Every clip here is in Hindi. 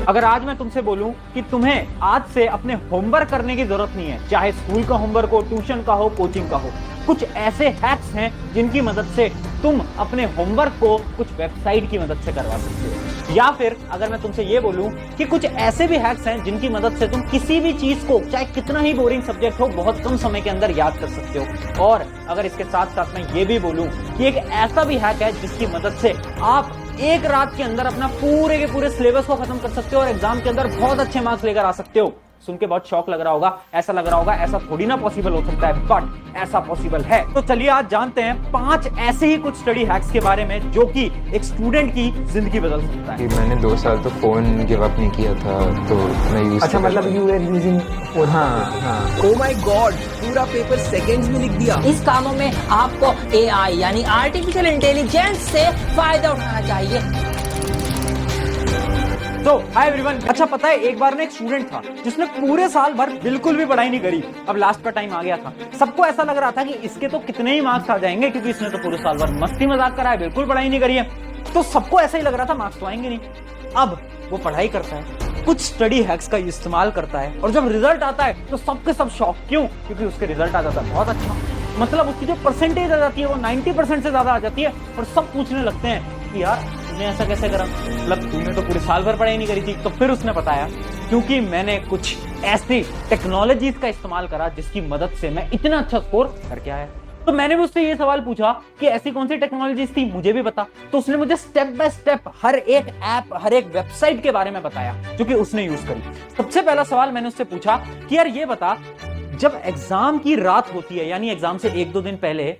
अगर आज मैं तुमसे बोलूं कि तुम्हें आज से अपने होमवर्क करने की जरूरत नहीं है, चाहे स्कूल का होमवर्क हो, ट्यूशन का हो, कोचिंग का हो, कुछ ऐसे हैक्स हैं जिनकी मदद से तुम अपने होमवर्क को कुछ वेबसाइट की मदद से करवा सकते हो। या फिर अगर मैं तुमसे ये बोलूं कि कुछ ऐसे भी हैक्स हैं जिनकी मदद से तुम किसी भी चीज को, चाहे कितना ही बोरिंग सब्जेक्ट हो, बहुत कम समय के अंदर याद कर सकते हो। और अगर इसके साथ साथ मैं ये भी बोलूं कि एक ऐसा भी हैक है जिसकी मदद से आप एक रात के अंदर अपना पूरे के पूरे सिलेबस को खत्म कर सकते हो और एग्जाम के अंदर बहुत अच्छे मार्क्स लेकर आ सकते हो। सुन के बहुत शौक लग रहा होगा, ऐसा लग रहा होगा ऐसा थोड़ी ना पॉसिबल हो सकता है, बट ऐसा पॉसिबल है। तो चलिए आज जानते हैं 5 ऐसे ही कुछ स्टडी हैक्स के बारे में जो कि एक स्टूडेंट की जिंदगी बदल सकता है। मैंने 2 साल तो फोन गिव अप नहीं किया था, तो मैं यूज अच्छा मतलब यू वर यूजिंग फोन। हाँ। ओ माय गॉड, पूरा पेपर सेकंड्स में लिख दिया। इस कामों में आपको एआई यानी आर्टिफिशियल इंटेलिजेंस से फायदा उठाना चाहिए। तो हाय एवरीवन, अच्छा पता है एक बार ना एक स्टूडेंट था जिसने पूरे साल भर बिल्कुल भी पढ़ाई नहीं करी। अब लास्ट का टाइम आ गया था, सबको ऐसा लग रहा था कि इसके तो कितने ही मार्क्स आ जाएंगे क्योंकि इसने तो पूरे साल भर मस्ती मजाक करा है, बिल्कुल पढ़ाई नहीं करी है। तो सबको ऐसा ही लग रहा था मार्क्स तो आएंगे नहीं। अब वो पढ़ाई करता है, कुछ स्टडी हैक्स का इस्तेमाल करता है और जब रिजल्ट आता है तो सबके सब शॉक। क्यों? क्योंकि उसके रिजल्ट आ जाता है बहुत अच्छा, मतलब उसकी जो परसेंटेज आ जाती है वो 90% से ज्यादा आ जाती है। और सब पूछने लगते हैं कि यार तूने ऐसा कैसे करा, मतलब तूने तो पूरे साल भर पढ़ाई नहीं करी थी। तो फिर उसने बताया क्योंकि मैंने कुछ ऐसी टेक्नोलॉजीज का इस्तेमाल करा जिसकी मदद से मैं इतना अच्छा स्कोर करके आया। तो मैंने भी उससे ये सवाल पूछा कि ऐसी कौन सी टेक्नोलॉजीज थी, मुझे भी बता। तो उसने मुझे स्टेप बाय स्टेप हर एक ऐप, हर एक वेबसाइट के बारे में बताया जो कि उसने यूज करी। सबसे पहला सवाल मैंने उससे पूछा कि यार ये बता, जब एग्जाम की रात होती है यानी एग्जाम से 1-2 दिन पहले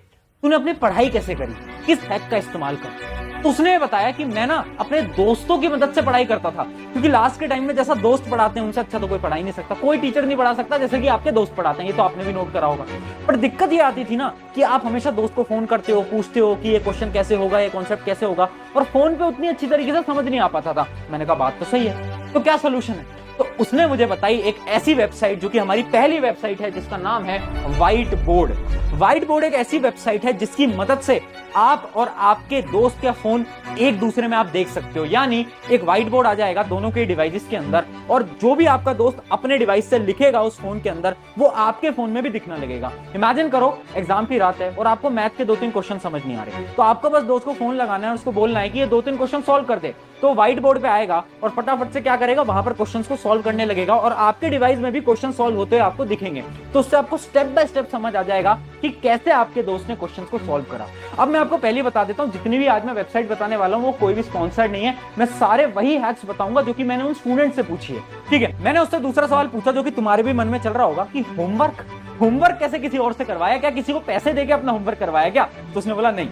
तूने अपनी पढ़ाई कैसे करी, किस हैक का इस्तेमाल कर। तो उसने बताया कि मैं ना अपने दोस्तों की मदद से पढ़ाई करता था, क्योंकि लास्ट के टाइम में जैसा दोस्त पढ़ाते हैं उनसे अच्छा तो कोई पढ़ा ही नहीं सकता, कोई टीचर नहीं पढ़ा सकता जैसे कि आपके दोस्त पढ़ाते हैं। ये तो आपने भी नोट करा होगा। पर दिक्कत ये आती थी ना कि आप हमेशा दोस्त को फोन करते हो, पूछते हो कि ये क्वेश्चन कैसे होगा, ये कॉन्सेप्ट कैसे होगा, और फोन पे उतनी अच्छी तरीके से समझ नहीं आ पाता था। मैंने कहा बात तो सही है, तो क्या सोल्यूशन है? तो उसने मुझे बताई एक ऐसी वेबसाइट जो कि हमारी पहली वेबसाइट है जिसका नाम है व्हाइट बोर्ड। व्हाइट बोर्ड एक ऐसी वेबसाइट है जिसकी मदद से आप और आपके दोस्त का फोन एक दूसरे में आप देख सकते हो, यानी एक व्हाइट बोर्ड आ जाएगा दोनों के डिवाइसेस के अंदर और जो भी आपका दोस्त अपने डिवाइस से लिखेगा उस फोन के अंदर वो आपके फोन में भी दिखने लगेगा। इमेजिन करो एग्जाम की रात है और आपको मैथ के 2-3 क्वेश्चन समझ नहीं आ रहे, तो आपको बस दोस्त को फोन लगाना है और उसको बोलना है कि ये 2-3 क्वेश्चन सॉल्व कर दे। तो व्हाइट बोर्ड पे आएगा और फटाफट से क्या करेगा, वहां पर क्वेश्चंस को सॉल्व करने लगेगा और आपके डिवाइस में भी क्वेश्चन सॉल्व होते हुए आपको दिखेंगे। तो उससे आपको स्टेप बाय स्टेप समझ आ जाएगा कि कैसे आपके दोस्त ने क्वेश्चंस को सॉल्व करा। अब मैं आपको पहले बता देता हूं, जितनी भी आज मैं वेबसाइट बताने वाला हूं वो कोई भी स्पॉन्सर्ड नहीं है, मैं सारे वही हैक्स बताऊंगा जो कि मैंने उन स्टूडेंट से पूछी है। ठीक है, मैंने उससे दूसरा सवाल पूछा जो कि तुम्हारे भी मन में चल रहा होगा कि होमवर्क कैसे किसी और से करवाया, क्या किसी को पैसे देके अपना होमवर्क करवाया क्या? तो उसने बोला नहीं,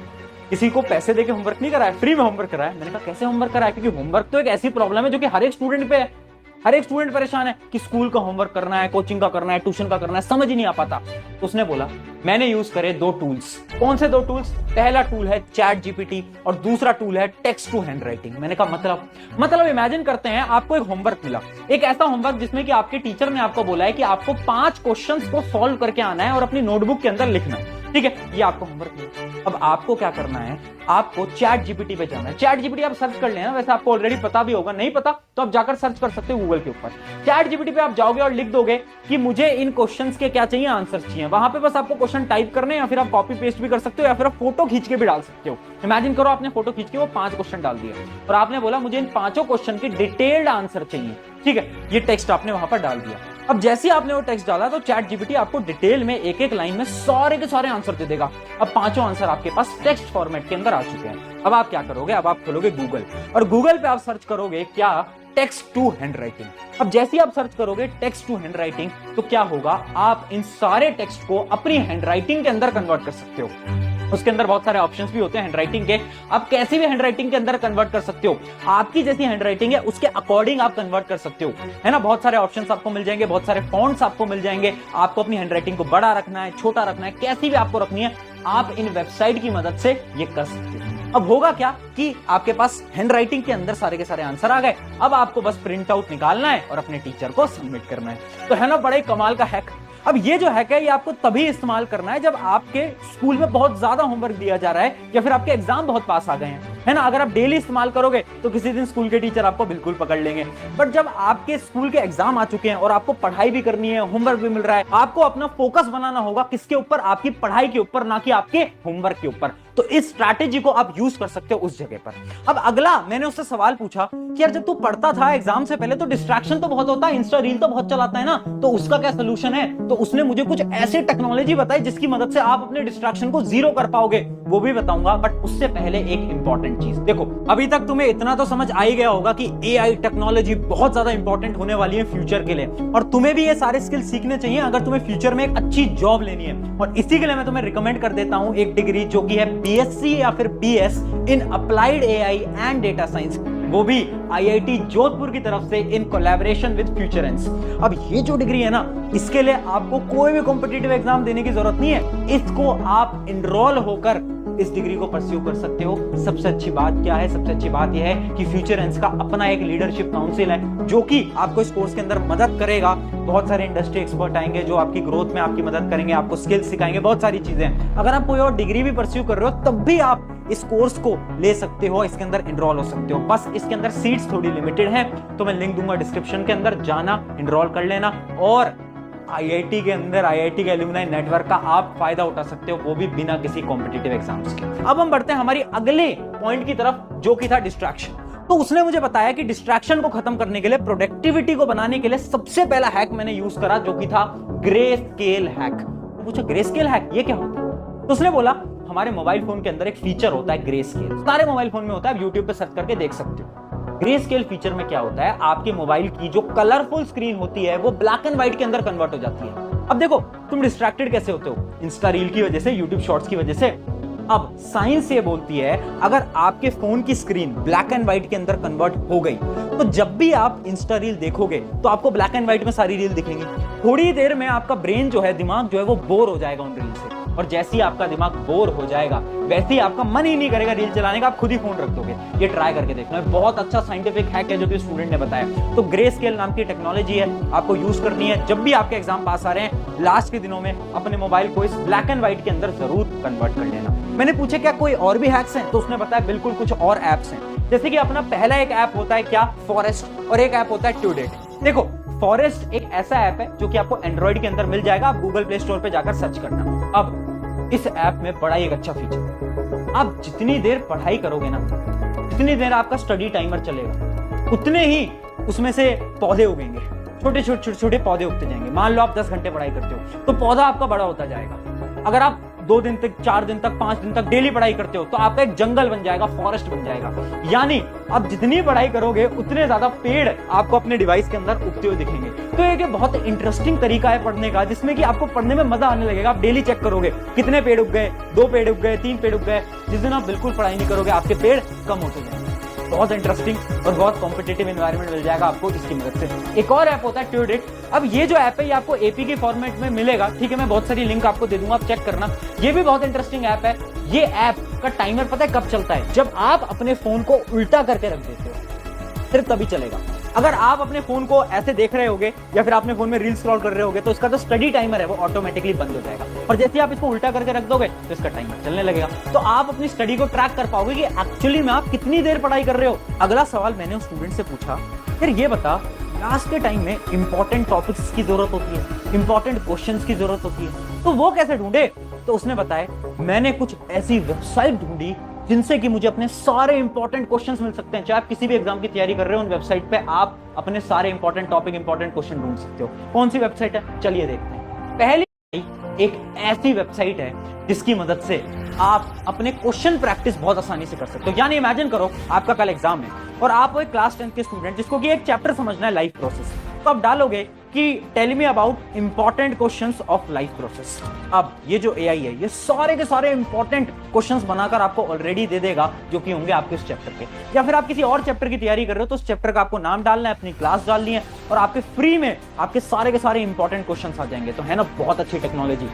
किसी को पैसे देके होमवर्क नहीं कराया, फ्री में होमवर्क कराया। मैंने कहा कैसे होमवर्क कराया? क्योंकि होमवर्क तो एक ऐसी प्रॉब्लम है जो कि हर एक स्टूडेंट पे है, हर एक स्टूडेंट परेशान है कि स्कूल का होमवर्क करना है, कोचिंग का करना है, ट्यूशन का करना है, समझ ही नहीं आ पाता। तो उसने बोला मैंने यूज करे 2 टूल्स। कौन से 2 टूल्स? पहला टूल है चैट जीपीटी और दूसरा टूल है टेक्स्ट टू हैंड राइटिंग। मैंने कहा मतलब इमेजिन करते हैं आपको एक होमवर्क मिला, एक ऐसा होमवर्क जिसमें कि आपके टीचर ने आपको बोला है कि आपको 5 क्वेश्चंस को सॉल्व करके आना है और अपनी नोटबुक के अंदर लिखना है। ठीक है, ये आपको होमवर्क मिला। अब आपको क्या करना है, आपको चैट जीपीटी पे जाना है। चैट जीपीटी आप सर्च कर लेना, वैसे आपको ऑलरेडी पता भी होगा, नहीं पता तो आप जाकर सर्च कर सकते हो गूगल के ऊपर। चैट जीपीटी पे आप जाओगे और लिख दोगे कि मुझे इन क्वेश्चंस के क्या चाहिए, आंसर चाहिए। वहां पे बस आपको क्वेश्चन टाइप करने हैं या फिर आप कॉपी पेस्ट भी कर सकते हो या फिर आप फोटो खींच के भी डाल सकते हो। इमेजिन करो आपने फोटो खींच के वो 5 क्वेश्चन डाल दिए और आपने बोला मुझे इन 5 क्वेश्चन के डिटेल्ड आंसर चाहिए। ठीक है, ये टेक्स्ट आपने वहां पर डाल दिया। अब जैसे ही आपने वो टेक्स्ट डाला तो चैट जीपीटी आपको डिटेल में एक लाइन में सारे के सारे आंसर दे देगा। अब 5 आंसर आपके पास टेक्स्ट फॉर्मेट के अंदर आ चुके हैं। अब आप क्या करोगे, अब आप खोलोगे गूगल और गूगल पे आप सर्च करोगे क्या, टेक्स्ट टू हैंड राइटिंग। अब जैसे ही आप सर्च करोगे टेक्स्ट टू हैंड राइटिंग तो क्या होगा, आप इन सारे टेक्स्ट को अपनी हैंड राइटिंग के अंदर कन्वर्ट कर सकते हो। उसके अंदर बहुत सारे ऑप्शंस भी होते हैं हैंडराइटिंग के, आप कैसी भी हैंडराइटिंग के अंदर कन्वर्ट कर सकते हो। आपकी जैसी हैंडराइटिंग है उसके अकॉर्डिंग आप कन्वर्ट कर सकते हो, है ना। बहुत सारे ऑप्शंस आपको मिल जाएंगे, बहुत सारे फॉन्ट्स आपको मिल जाएंगे। आपको अपनी हैंडराइटिंग को बड़ा रखना है, छोटा रखना है, कैसी भी आपको रखनी है, आप इन वेबसाइट की मदद से ये कर सकते हो। अब होगा क्या कि आपके पास हैंडराइटिंग के अंदर सारे के सारे आंसर आ गए। अब आपको बस प्रिंट आउट निकालना है और अपने टीचर को सबमिट करना है। तो है ना बड़े कमाल का हैक। अब ये जो हैक है ये आपको तभी इस्तेमाल करना है जब आपके स्कूल में बहुत ज्यादा होमवर्क दिया जा रहा है या फिर आपके एग्जाम बहुत पास आ गए हैं। है ना। अगर आप डेली इस्तेमाल करोगे तो किसी दिन स्कूल के टीचर आपको बिल्कुल पकड़ लेंगे। बट जब आपके स्कूल के एग्जाम आ चुके हैं और आपको पढ़ाई भी करनी है, होमवर्क भी मिल रहा है, आपको अपना फोकस बनाना होगा किसके ऊपर, आपकी पढ़ाई के ऊपर, ना कि आपके होमवर्क के ऊपर। तो इस स्ट्रैटेजी को आप यूज कर सकते हो उस जगह पर। अब अगला मैंने उससे सवाल पूछा कि यार जब तू पढ़ता था एग्जाम से पहले तो डिस्ट्रैक्शन तो बहुत होता है, इंस्टा रील तो बहुत चलाता है ना, तो उसका क्या सोल्यूशन है। तो उसने मुझे कुछ ऐसी टेक्नोलॉजी बताई जिसकी मदद से आप अपने डिस्ट्रैक्शन को जीरो कर पाओगे, वो भी बताऊंगा। बट उससे पहले एक इंपॉर्टेंट चीज देखो, अभी तक तुम्हें इतना तो समझ आ ही गया होगा कि एआई टेक्नोलॉजी बहुत ज्यादा इंपॉर्टेंट होने वाली है फ्यूचर के लिए, और तुम्हें भी ये सारे स्किल सीखने चाहिए अगर तुम्हें फ्यूचर में एक अच्छी जॉब लेनी है। और इसी के लिए मैं तुम्हें रिकमेंड कर देता हूं एक डिग्री जो कि है बीएससी या फिर BS in applied AI and data science, वो भी आईआईटी जोधपुर की तरफ से इन कोलैबोरेशन विद फ्यूचरेंस। अब ये जो डिग्री है ना, इसके लिए आपको कोई भी कॉम्पिटिटिव एग्जाम देने की जरूरत नहीं है। इसको आप इनरोल होकर इस डिग्री को परस्यू कर सकते हो। सबसे अच्छी बात क्या है, सबसे अच्छी बात यह है कि फ्यूचरेंस का अपना एक लीडरशिप काउंसिल है जो कि आपको इस कोर्स के अंदर मदद करेगा। बहुत सारे इंडस्ट्री एक्सपर्ट आएंगे जो आपकी ग्रोथ में आपकी मदद करेंगे, आपको स्किल्स सिखाएंगे, बहुत सारी चीजें। अगर आप कोई और डिग्री भी परस्यू कर रहे हो तब भी आप इस कोर्स को ले सकते हो, इसके अंदर इनरोल हो सकते हो। बस इसके अंदर सीट्स थोड़ी लिमिटेड हैं, तो मैं लिंक दूंगा डिस्क्रिप्शन के अंदर, जाना इनरोल कर लेना। और आईआईटी के अंदर आईआईटी के एलुमनाई नेटवर्क का आप फायदा उठा सकते हो, वो भी बिना किसी कॉम्पिटिटिव एग्जाम्स के। अब हम बढ़ते हैं हमारी अगले पॉइंट की तरफ जो कि था डिस्ट्रैक्शन। तो उसने मुझे बताया कि डिस्ट्रैक्शन को खत्म करने के लिए, प्रोडक्टिविटी को बनाने के लिए सबसे पहला हैक मैंने यूज करा जो कि था ग्रे स्केल हैक। पूछा ग्रे स्केल हैक ये क्या होता है? तो उसने बोला हमारे मोबाइल फोन के अंदर एक फीचर होता है ग्रे स्केल, सारे मोबाइल फोन में होता है, आप यूट्यूब पे सर्च करके देख सकते हो। ग्रे स्केल फीचर में क्या होता है, आपके मोबाइल की जो कलरफुल स्क्रीन होती है वो ब्लैक एंड व्हाइट के अंदर कन्वर्ट हो जाती है। अब देखो तुम डिस्ट्रैक्टेड कैसे होते हो, इंस्टा रील की वजह से, यूट्यूब शॉर्ट्स की वजह से। अब साइंस ये बोलती है अगर आपके फोन की स्क्रीन ब्लैक एंड व्हाइट के अंदर कन्वर्ट हो गई तो जब भी आप इंस्टा रील देखोगे तो आपको ब्लैक एंड व्हाइट में सारी रील दिखेंगी। थोड़ी देर में आपका ब्रेन जो है, दिमाग जो है वो बोर हो जाएगा उन रील से, और जैसे ही आपका दिमाग बोर हो जाएगा वैसे ही आपका मन ही नहीं करेगा रील चलाने का, आप खुद ही फोन रख दोगे। ये ट्राई करके देखना, बहुत अच्छा साइंटिफिक हैक है जो कि स्टूडेंट ने बताया। तो ग्रे स्केल नाम की टेक्नोलॉजी है, आपको यूज करनी है जब भी आपके एग्जाम पास आ रहे हैं। लास्ट के दिनों में अपने मोबाइल को इस ब्लैक एंड व्हाइट के अंदर जरूर कन्वर्ट कर लेना। मैंने पूछा क्या कोई और भी हैक्स हैं, तो उसने बताया बिल्कुल कुछ और एप्स हैं। जैसे कि अपना पहला एक ऐप होता है क्या, फॉरेस्ट, और एक ऐप होता है ट्यूडेट। देखो फॉरेस्ट एक ऐसा ऐप है जो कि आपको एंड्रॉइड के अंदर मिल जाएगा, आप गूगल प्ले स्टोर पे जाकर सर्च करना। अब इस ऐप में बड़ा एक अच्छा फीचर है, आप जितनी देर पढ़ाई करोगे ना, जितनी देर आपका स्टडी टाइमर चलेगा, उतने ही उसमें से पौधे उगेंगे, छोटे छोटे छोटे पौधे उगते जाएंगे। मान लो आप 10 घंटे पढ़ाई करते हो तो पौधा आपका बड़ा होता जाएगा। अगर आप 2 दिन तक, 4 दिन तक, 5 दिन तक डेली पढ़ाई करते हो तो आपका एक जंगल बन जाएगा, फॉरेस्ट बन जाएगा। यानी आप जितनी पढ़ाई करोगे उतने ज्यादा पेड़ आपको अपने डिवाइस के अंदर उगते हुए दिखेंगे। तो एक बहुत इंटरेस्टिंग तरीका है पढ़ने का, जिसमें कि आपको पढ़ने में मजा आने लगेगा। आप डेली चेक करोगे कितने पेड़ उग गए, 2 पेड़ उग गए, 3 पेड़ उग गए। जिस दिन आप बिल्कुल पढ़ाई नहीं करोगे आपके पेड़ कम होते जाएंगे। बहुत इंटरेस्टिंग और बहुत कॉम्पिटिटिव एनवायरनमेंट मिल जाएगा आपको इसकी मदद से। एक और ऐप होता है ट्यूडेट। अब ये जो ऐप है ये आपको एपी के फॉर्मेट में मिलेगा, ठीक है, मैं बहुत सारी लिंक आपको दे दूंगा, आप चेक करना। ये भी बहुत इंटरेस्टिंग ऐप है। ये ऐप का टाइमर पता है कब चलता है, जब आप अपने फोन को उल्टा करके रख देते हो, सिर्फ तभी चलेगा। अगर आप अपने फोन को ऐसे देख रहे होगे या फिर अपने फोन में रील स्क्रॉल कर रहे होगे तो इसका जो स्टडी टाइमर है वो ऑटोमेटिकली बंद हो जाएगा, और जैसे ही आप इसको उल्टा करके रख दोगे तो इसका टाइमर चलने लगेगा। तो आप अपनी स्टडी को ट्रैक कर पाओगे कि एक्चुअली में आप कितनी देर पढ़ाई कर रहे हो। अगला सवाल मैंने उस स्टूडेंट से पूछा, फिर ये बता क्लास के टाइम में इंपॉर्टेंट टॉपिक्स की जरूरत होती है, इंपॉर्टेंट क्वेश्चंस की जरूरत होती है, तो वो कैसे ढूंढे। तो उसने बताया मैंने कुछ ऐसी वेबसाइट ढूंढी जिनसे कि मुझे अपने सारे इंपॉर्टेंट क्वेश्चंस मिल सकते हैं। चाहे आप किसी भी एग्जाम की तैयारी कर रहे हो, उन वेबसाइट पे आप अपने सारे इंपॉर्टेंट टॉपिक, इंपॉर्टेंट क्वेश्चन ढूंढ सकते हो। कौन सी वेबसाइट है, चलिए देखते हैं। पहली एक ऐसी वेबसाइट है जिसकी मदद से आप अपने क्वेश्चन प्रैक्टिस बहुत आसानी से कर सकते हो। यानी इमेजिन करो आपका कल एग्जाम है और आप वो एक क्लास 10th के स्टूडेंट जिसको कि एक चैप्टर समझना है लाइफ प्रोसेस, तो आप डालोगे कि tell me about important questions of life process. अब ये जो एआई है ये सारे के सारे इंपॉर्टेंट क्वेश्चंस बनाकर आपको ऑलरेडी दे देगा जो कि होंगे आपके उस चैप्टर के। या फिर आप किसी और चैप्टर की तैयारी कर रहे हो तो उस चैप्टर का आपको नाम डालना है, अपनी क्लास डालनी है और आपके फ्री में आपके सारे के सारे इंपॉर्टेंट क्वेश्चंस आ जाएंगे। तो है ना बहुत अच्छी टेक्नोलॉजी।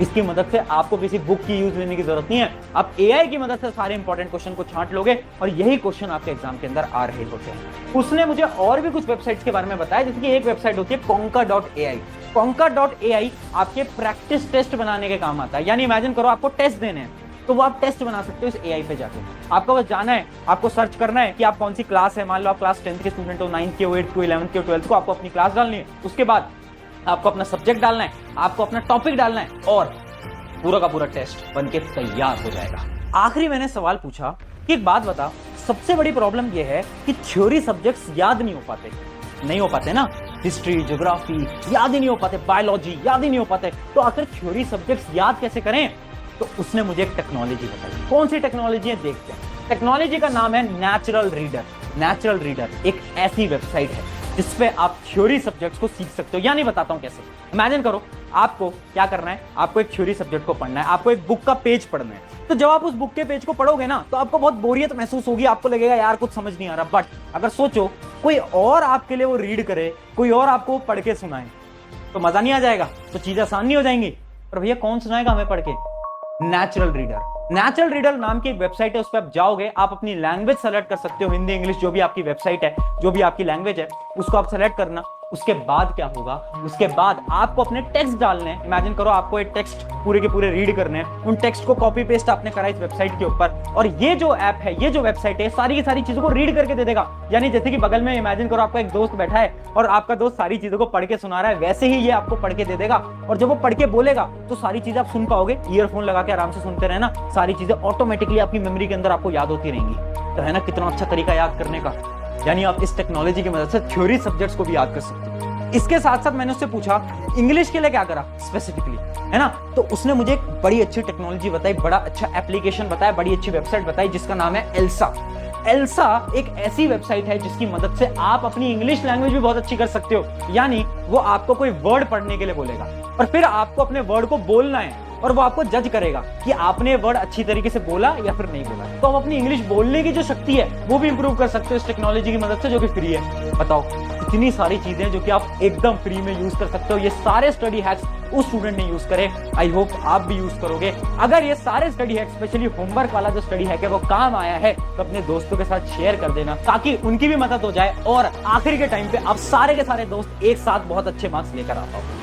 इसकी मदद से आपको किसी बुक की यूज लेने की जरूरत नहीं है, आप एआई की मदद से सारे इंपॉर्टेंट क्वेश्चन को छांट लोगे और यही क्वेश्चन आपके एग्जाम के अंदर आ रहे होते हैं। उसने मुझे और भी कुछ वेबसाइट्स के बारे में बताया, जैसे कि एक वेबसाइट होती है conquer.ai। conquer.ai आपके प्रैक्टिस टेस्ट बनाने के काम आता है। यानी इमेजिन करो आपको टेस्ट देने हैं, तो वो आप टेस्ट बना सकते हो इस एआई पे जाके। आपको बस जाना है, आपको सर्च करना है कि आप कौन सी क्लास है। मान लो आप क्लास 10th के स्टूडेंट हो, 9th के हो, 8th के, 11th के, 12th को, आपको अपनी क्लास डालनी है। उसके बाद आपको अपना सब्जेक्ट डालना है, आपको अपना टॉपिक डालना है और पूरा का पूरा टेस्ट बनके तैयार हो जाएगा। आखिरी मैंने सवाल पूछा कि एक बात बता, सबसे बड़ी प्रॉब्लम यह है कि थ्योरी सब्जेक्ट्स याद नहीं हो पाते ना। हिस्ट्री, ज्योग्राफी याद ही नहीं हो पाते, बायोलॉजी याद ही नहीं हो पाते, तो आखिर थ्योरी सब्जेक्ट्स याद कैसे करें? तो उसने मुझे एक टेक्नोलॉजी बताई। कौन सी टेक्नोलॉजी है देखते हैं। टेक्नोलॉजी का नाम है नेचुरल रीडर। नेचुरल रीडर एक ऐसी वेबसाइट है जिसपे आप थ्योरी सब्जेक्ट्स को सीख सकते हो। यानी बताता हूं कैसे। इमेजिन करो, आपको क्या करना है, आपको एक थ्योरी सब्जेक्ट को पढ़ना है, आपको एक बुक का पेज पढ़ना है। तो जब आप उस बुक के पेज को पढ़ोगे ना, तो आपको बहुत बोरियत महसूस होगी, आपको लगेगा यार कुछ समझ नहीं आ रहा। बट अगर सोचो कोई और आपके लिए वो रीड करे, कोई और आपको पढ़ के सुनाए, तो मजा नहीं आ जाएगा, तो चीजें आसान नहीं हो जाएंगी। पर भैया कौन सुनाएगा हमें पढ़ के? Natural reader. नेचुरल रीडर नाम की एक वेबसाइट है, उस पर आप जाओगे, आप अपनी लैंग्वेज सेलेक्ट कर सकते हो, हिंदी, इंग्लिश, जो भी आपकी वेबसाइट है, जो भी आपकी लैंग्वेज है, उसको आप सेलेक्ट करना। उसके बाद क्या होगा, उसके बाद आपको अपने टेक्स्ट डालने हैं। इमेजिन करो आपको एक टेक्स्ट पूरे के पूरे रीड करने हैं, उन टेक्स्ट को कॉपी पेस्ट आपने करा इस वेबसाइट के ऊपर, और ये जो ऐप है, ये जो वेबसाइट है, सारी की सारी चीजों को रीड करके दे देगा। यानी जैसे कि बगल में इमेजिन करो आपका एक दोस्त बैठा है और आपका दोस्त सारी चीजों को पढ़ के सुना रहा है, वैसे ही ये आपको पढ़ के दे देगा। और जब वो पढ़ के बोलेगा तो सारी चीजें आप सुन पाओगे, ईयरफोन लगा के आराम से सुनते रहना, सारी चीजें ऑटोमेटिकली आपकी मेमोरी के अंदर आपको याद होती रहेंगी। तो है ना कितना अच्छा तरीका याद करने का। यानी आप इस टेक्नोलॉजी की मदद से थ्योरी सब्जेक्ट्स को भी याद कर सकते हो। इसके साथ साथ मैंने उससे पूछा इंग्लिश के लिए क्या करा स्पेसिफिकली, है ना, तो उसने मुझे एक बड़ी अच्छी टेक्नोलॉजी बताई, बड़ा अच्छा एप्लीकेशन बताया, बड़ी अच्छी वेबसाइट बताई जिसका नाम है एल्सा। एल्सा एक ऐसी वेबसाइट है जिसकी मदद से आप अपनी इंग्लिश लैंग्वेज भी बहुत अच्छी कर सकते हो। यानी वो आपको कोई वर्ड पढ़ने के लिए बोलेगा और फिर आपको अपने वर्ड को बोलना है और वो आपको जज करेगा कि आपने वर्ड अच्छी तरीके से बोला या फिर नहीं बोला। तो आप अपनी इंग्लिश बोलने की जो शक्ति है वो भी इंप्रूव कर सकते हो इस टेक्नोलॉजी की मदद से, जो कि फ्री है। बताओ इतनी सारी चीजें जो कि आप एकदम फ्री में यूज कर सकते हो। ये सारे स्टडी हैक्स उस स्टूडेंट ने यूज करे, आई होप आप भी यूज करोगे। अगर ये सारे स्टडी हैक्स, स्पेशली होमवर्क वाला जो स्टडी हैक है, वो काम आया है तो अपने दोस्तों के साथ शेयर कर देना ताकि उनकी भी मदद हो जाए और आखिर के टाइम पे आप सारे के सारे दोस्त एक साथ बहुत अच्छे मार्क्स लेकर आ पाओ।